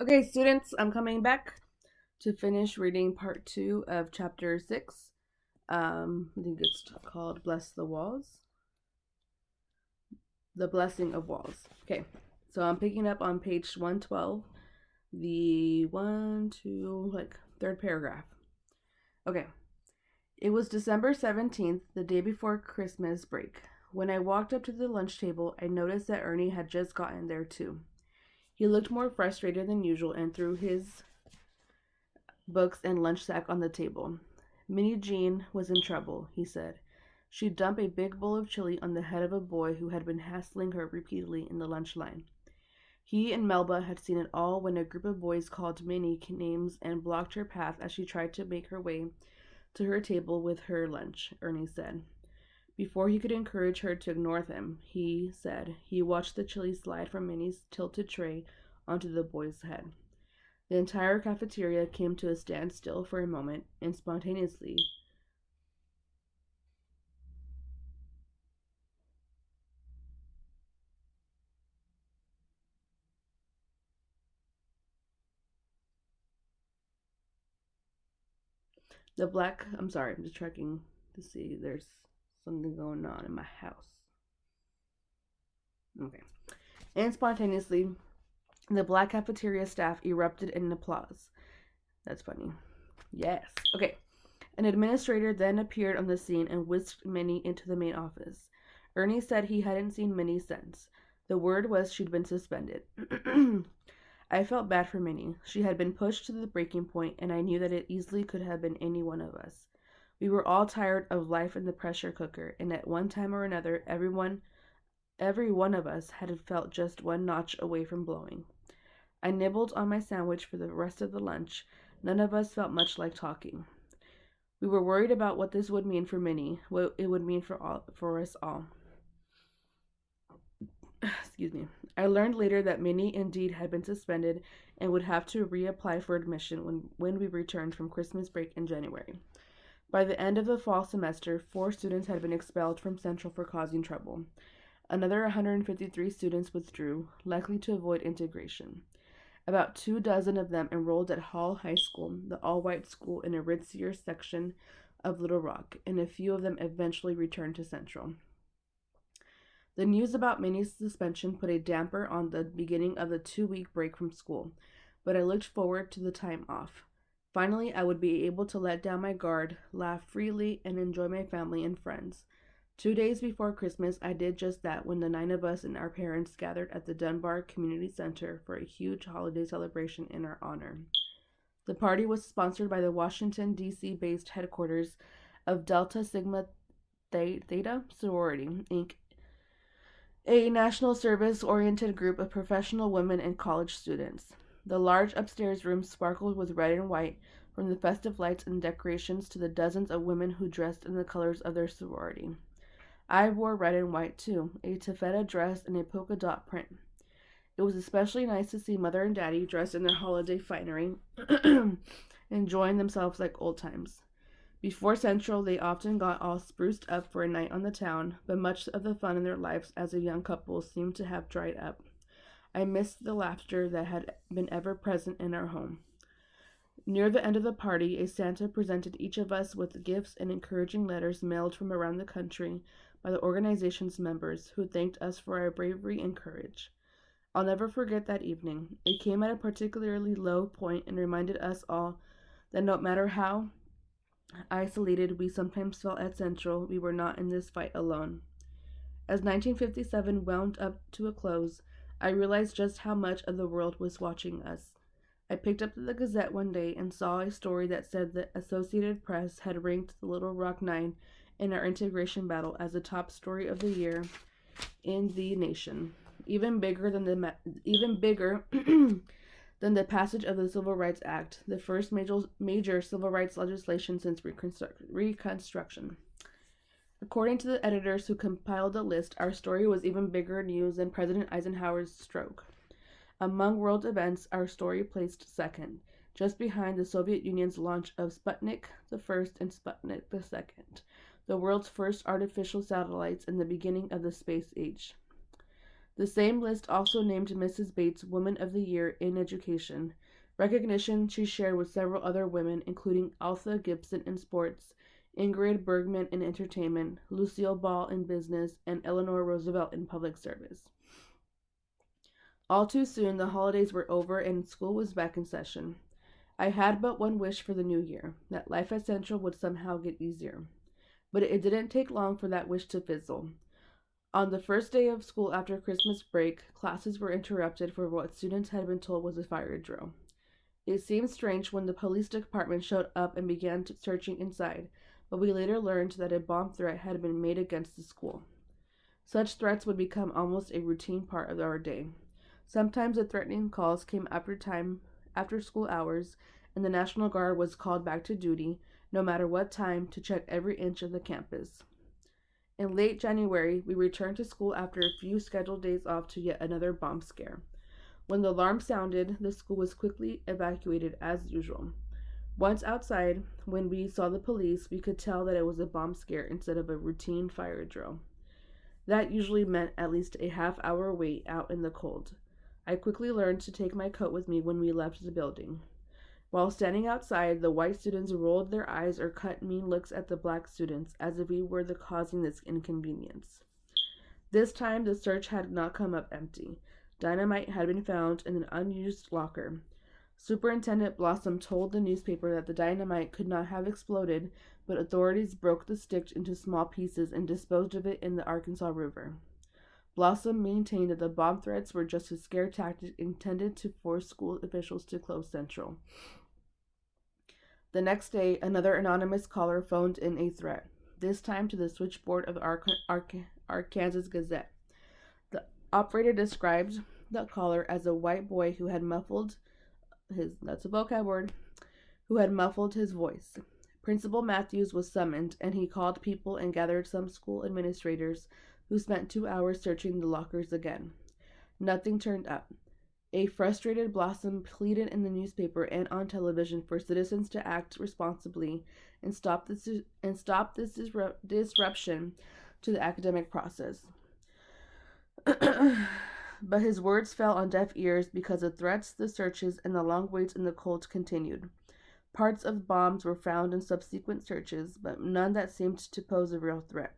Okay, students, I'm coming back to finish reading part 2 of chapter 6. I think it's called Bless the Walls. The Blessing of Walls. Okay, so I'm picking up on page 112, the third paragraph. Okay, it was December 17th, the day before Christmas break. When I walked up to the lunch table, I noticed that Ernie had just gotten there too. He looked more frustrated than usual and threw his books and lunch sack on the table. Minnie Jean was in trouble, he said. She'd dumped a big bowl of chili on the head of a boy who had been hassling her repeatedly in the lunch line. He and Melba had seen it all when a group of boys called Minnie names and blocked her path as she tried to make her way to her table with her lunch, Ernie said. Before he could encourage her to ignore them, he watched the chili slide from Minnie's tilted tray onto the boy's head. The entire cafeteria came to a standstill for a moment, and spontaneously, I'm sorry, I'm just checking to see there's something going on in my house. Okay. And spontaneously, the black cafeteria staff erupted in applause. That's funny. Yes. Okay. An administrator then appeared on the scene and whisked Minnie into the main office. Ernie said he hadn't seen Minnie since. The word was she'd been suspended. I felt bad for Minnie. She had been pushed to the breaking point, and I knew that it easily could have been any one of us. We were all tired of life in the pressure cooker, and at one time or another, every one of us had felt just one notch away from blowing. I nibbled on my sandwich for the rest of the lunch. None of us felt much like talking. We were worried about what this would mean for Minnie, what it would mean for us all. Excuse me. I learned later that Minnie indeed had been suspended and would have to reapply for admission when we returned from Christmas break in January. By the end of the fall semester, 4 students had been expelled from Central for causing trouble. Another 153 students withdrew, likely to avoid integration. About 2 dozen of them enrolled at Hall High School, the all-white school in a ritzier section of Little Rock, and a few of them eventually returned to Central. The news about Minnie's suspension put a damper on the beginning of the 2 week break from school, but I looked forward to the time off. Finally, I would be able to let down my guard, laugh freely, and enjoy my family and friends. 2 days before Christmas, I did just that when the 9 of us and our parents gathered at the Dunbar Community Center for a huge holiday celebration in our honor. The party was sponsored by the Washington, D.C. based headquarters of Delta Sigma Theta Sorority, Inc., a national service oriented group of professional women and college students. The large upstairs room sparkled with red and white, from the festive lights and decorations to the dozens of women who dressed in the colors of their sorority. I wore red and white too, a taffeta dress and a polka dot print. It was especially nice to see Mother and Daddy dressed in their holiday finery, enjoying themselves like old times. Before Central, they often got all spruced up for a night on the town, but much of the fun in their lives as a young couple seemed to have dried up. I missed the laughter that had been ever present in our home. Near the end of the party, a Santa presented each of us with gifts and encouraging letters mailed from around the country by the organization's members who thanked us for our bravery and courage. I'll never forget that evening. It came at a particularly low point and reminded us all that no matter how isolated we sometimes felt at Central, we were not in this fight alone. As 1957 wound up to a close, I realized just how much of the world was watching us. I picked up the Gazette one day and saw a story that said the Associated Press had ranked the Little Rock Nine in our integration battle as the top story of the year in the nation, even bigger than the passage of the Civil Rights Act, the first major civil rights legislation since Reconstruction. According to the editors who compiled the list, our story was even bigger news than President Eisenhower's stroke. Among world events, our story placed second, just behind the Soviet Union's launch of Sputnik the First and Sputnik the Second, the world's first artificial satellites and the beginning of the space age. The same list also named Mrs. Bates Woman of the Year in Education, recognition she shared with several other women, including Althea Gibson in sports, Ingrid Bergman in entertainment, Lucille Ball in business, and Eleanor Roosevelt in public service. All too soon, the holidays were over and school was back in session. I had but one wish for the new year, that life at Central would somehow get easier. But it didn't take long for that wish to fizzle. On the first day of school after Christmas break, classes were interrupted for what students had been told was a fire drill. It seemed strange when the police department showed up and began searching inside, but we later learned that a bomb threat had been made against the school. Such threats would become almost a routine part of our day. Sometimes the threatening calls came after school hours, and the National Guard was called back to duty, no matter what time, to check every inch of the campus. In late January, we returned to school after a few scheduled days off to yet another bomb scare. When the alarm sounded, the school was quickly evacuated as usual. Once outside, when we saw the police, we could tell that it was a bomb scare instead of a routine fire drill. That usually meant at least a half-hour wait out in the cold. I quickly learned to take my coat with me when we left the building. While standing outside, the white students rolled their eyes or cut mean looks at the black students as if we were the causing this inconvenience. This time, the search had not come up empty. Dynamite had been found in an unused locker. Superintendent Blossom told the newspaper that the dynamite could not have exploded, but authorities broke the stick into small pieces and disposed of it in the Arkansas River. Blossom maintained that the bomb threats were just a scare tactic intended to force school officials to close Central. The next day, another anonymous caller phoned in a threat, this time to the switchboard of the Arkansas Gazette. The operator described the caller as a white boy who had muffled that's a vocab word, who had muffled his voice. Principal Matthews was summoned, and he called people and gathered some school administrators who spent 2 hours searching the lockers again. Nothing turned up. A frustrated Blossom pleaded in the newspaper and on television for citizens to act responsibly and stop this disruption to the academic process. But his words fell on deaf ears because the threats, the searches, and the long waits in the cold continued. Parts of bombs were found in subsequent searches, but none that seemed to pose a real threat.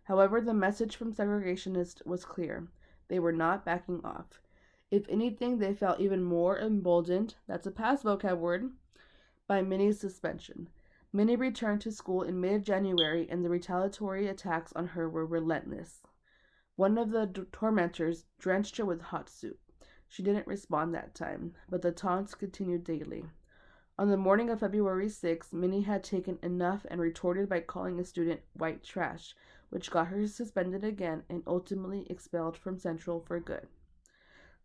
However, the message from segregationists was clear. They were not backing off. If anything, they felt even more emboldened, that's a past vocab word, by Minnie's suspension. Minnie returned to school in mid-January, and the retaliatory attacks on her were relentless. One of the tormentors drenched her with hot soup. She didn't respond that time, but the taunts continued daily. On the morning of February 6th, Minnie had taken enough and retorted by calling a student white trash, which got her suspended again and ultimately expelled from Central for good.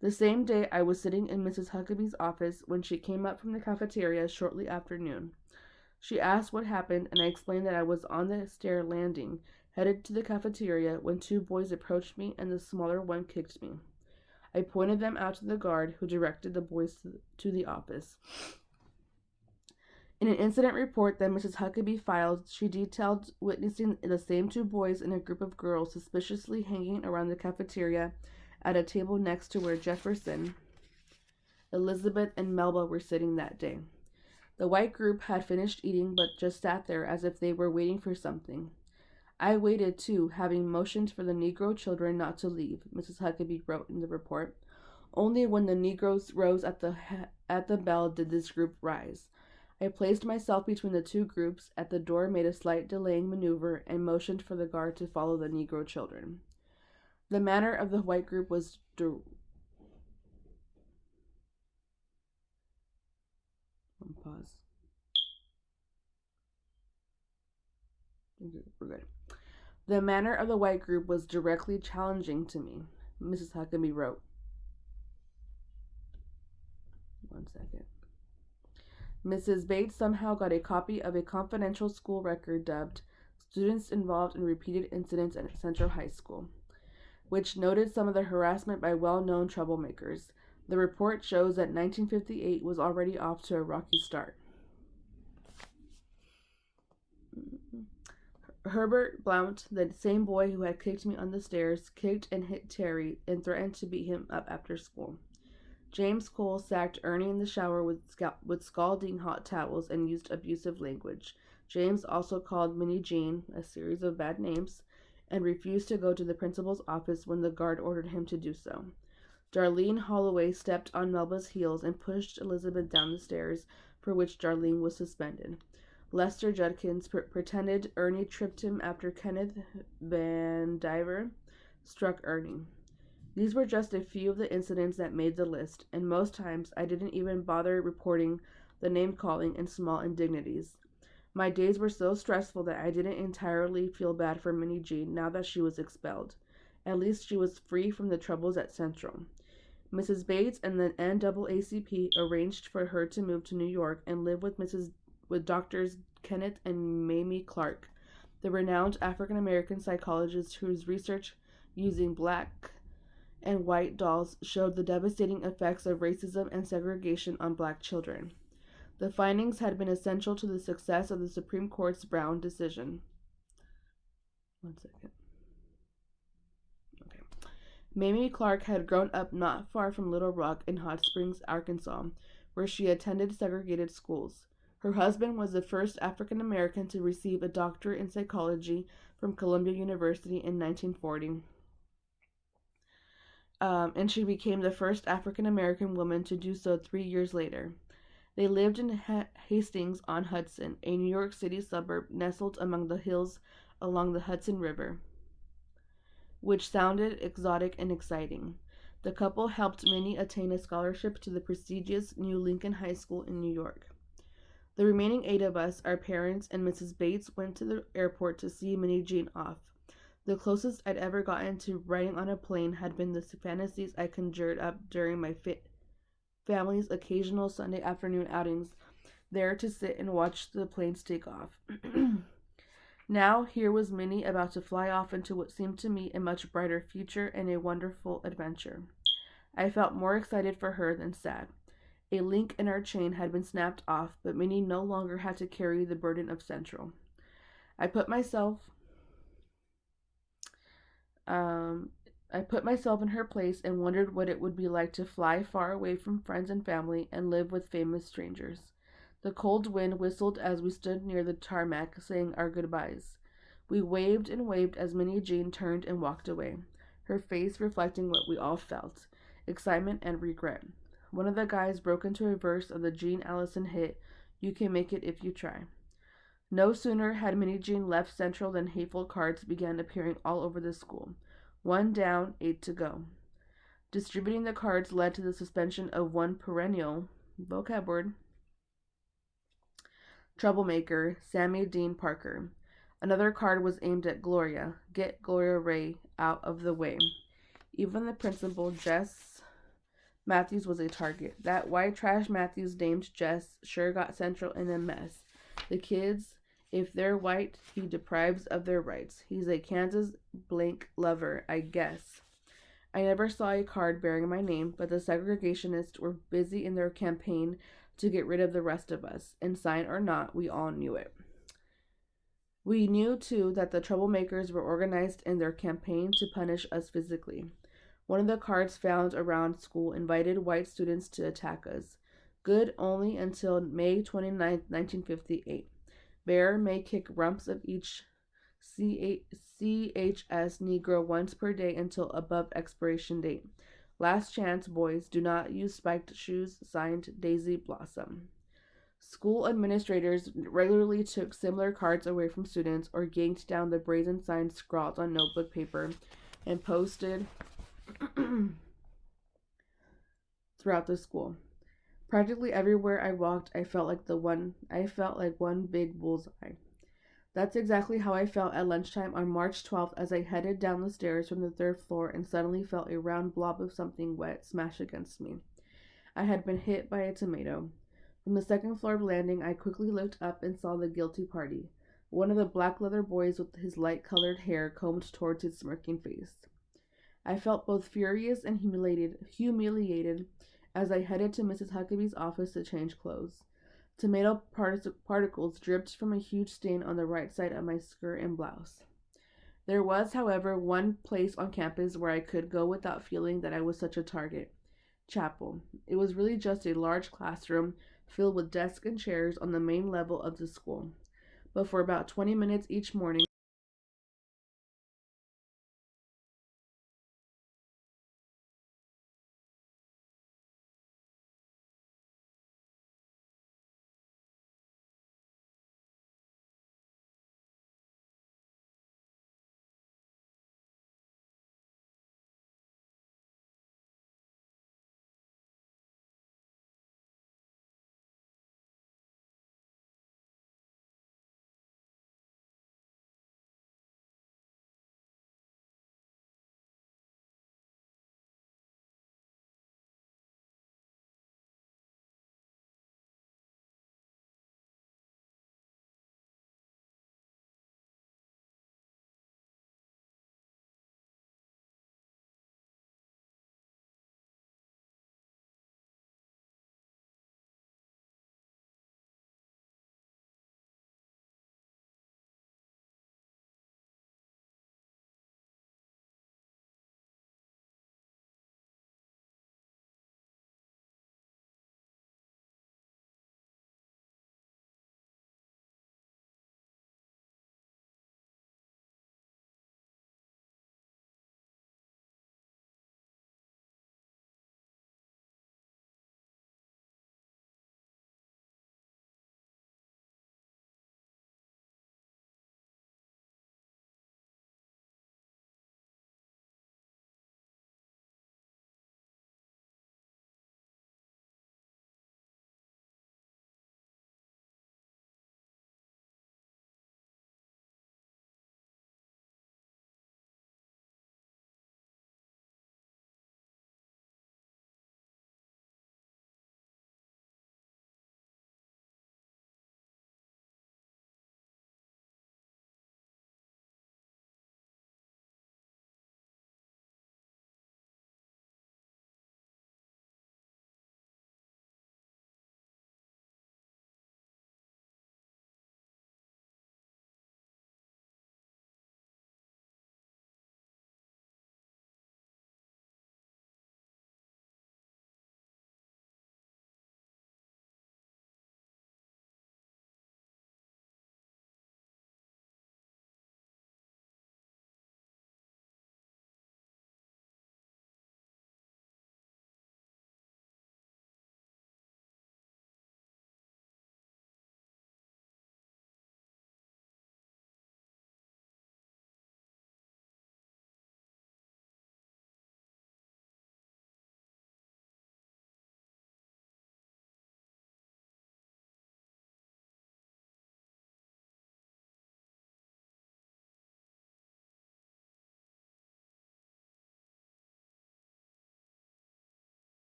The same day, I was sitting in Mrs. Huckabee's office when she came up from the cafeteria shortly after noon. She asked what happened, and I explained that I was on the stair landing, headed to the cafeteria, when 2 boys approached me and the smaller one kicked me. I pointed them out to the guard, who directed the boys to the office. In an incident report that Mrs. Huckabee filed, she detailed witnessing the same 2 boys and a group of girls suspiciously hanging around the cafeteria at a table next to where Jefferson, Elizabeth, and Melba were sitting that day. The white group had finished eating but just sat there as if they were waiting for something. I waited too, having motioned for the Negro children not to leave, Mrs. Huckabee wrote in the report. Only when the Negroes rose at the bell did this group rise. I placed myself between the 2 groups at the door, made a slight delaying maneuver, and motioned for the guard to follow the Negro children. The manner of the white group was pause. We're good. The manner of the white group was directly challenging to me, Mrs. Huckabee wrote. One second. Mrs. Bates somehow got a copy of a confidential school record dubbed Students Involved in Repeated Incidents at Central High School, which noted some of the harassment by well-known troublemakers. The report shows that 1958 was already off to a rocky start. Herbert Blount, the same boy who had kicked me on the stairs, kicked and hit Terry and threatened to beat him up after school. James Cole sacked Ernie in the shower with scalding hot towels and used abusive language. James also called Minnie Jean a series of bad names and refused to go to the principal's office when the guard ordered him to do so. Darlene Holloway stepped on Melba's heels and pushed Elizabeth down the stairs, for which Darlene was suspended. Lester Judkins pretended Ernie tripped him after Kenneth Van Diver struck Ernie. These were just a few of the incidents that made the list, and most times I didn't even bother reporting the name-calling and small indignities. My days were so stressful that I didn't entirely feel bad for Minnie Jean now that she was expelled. At least she was free from the troubles at Central. Mrs. Bates and the NAACP arranged for her to move to New York and live with Doctors Kenneth and Mamie Clark, the renowned African-American psychologists whose research using black and white dolls showed the devastating effects of racism and segregation on black children. The findings had been essential to the success of the Supreme Court's Brown decision. One second. Okay. Mamie Clark had grown up not far from Little Rock in Hot Springs, Arkansas, where she attended segregated schools. Her husband was the first African American to receive a doctorate in psychology from Columbia University in 1940. And she became the first African American woman to do so 3 years later. They lived in Hastings on Hudson, a New York City suburb nestled among the hills along the Hudson River, which sounded exotic and exciting. The couple helped Minnie attain a scholarship to the prestigious New Lincoln High School in New York. The remaining 8 of us, our parents and Mrs. Bates, went to the airport to see Minnie Jean off. The closest I'd ever gotten to riding on a plane had been the fantasies I conjured up during my family's occasional Sunday afternoon outings, there to sit and watch the planes take off. Now, here was Minnie about to fly off into what seemed to me a much brighter future and a wonderful adventure. I felt more excited for her than sad. A link in our chain had been snapped off, but Minnie no longer had to carry the burden of Central. I put myself in her place and wondered what it would be like to fly far away from friends and family and live with famous strangers. The cold wind whistled as we stood near the tarmac, saying our goodbyes. We waved and waved as Minnie Jean turned and walked away, her face reflecting what we all felt, excitement and regret. One of the guys broke into a verse of the Gene Allison hit, "You Can Make It If You Try." No sooner had Minnie Jean left Central than hateful cards began appearing all over the school. 1 down, 8 to go. Distributing the cards led to the suspension of one perennial vocab word troublemaker, Sammy Dean Parker. Another card was aimed at Gloria. Get Gloria Ray out of the way. Even the principal, Jess Matthews, was a target. That white trash Matthews named Jess sure got Central in a mess. The kids, if they're white, he deprives of their rights. He's a Kansas blank lover, I guess. I never saw a card bearing my name, but the segregationists were busy in their campaign to get rid of the rest of us, and sign or not, we all knew it. We knew, too, that the troublemakers were organized in their campaign to punish us physically. One of the cards found around school invited white students to attack us. Good only until May 29, 1958. Bear may kick rumps of each CHS Negro once per day until above expiration date. Last chance, boys. Do not use spiked shoes. Signed, Daisy Blossom. School administrators regularly took similar cards away from students or yanked down the brazen signs scrawled on notebook paper and posted throughout the school. Practically everywhere I walked, I felt like one big bullseye. That's exactly how I felt at lunchtime on March 12th as I headed down the stairs from the 3rd floor and suddenly felt a round blob of something wet smash against me. I had been hit by a tomato. From the 2nd floor landing, I quickly looked up and saw the guilty party, one of the black leather boys with his light-colored hair combed towards his smirking face. I felt both furious and humiliated as I headed to Mrs. Huckabee's office to change clothes. Tomato particles dripped from a huge stain on the right side of my skirt and blouse. There was, however, one place on campus where I could go without feeling that I was such a target: chapel. It was really just a large classroom filled with desks and chairs on the main level of the school. But for about 20 minutes each morning,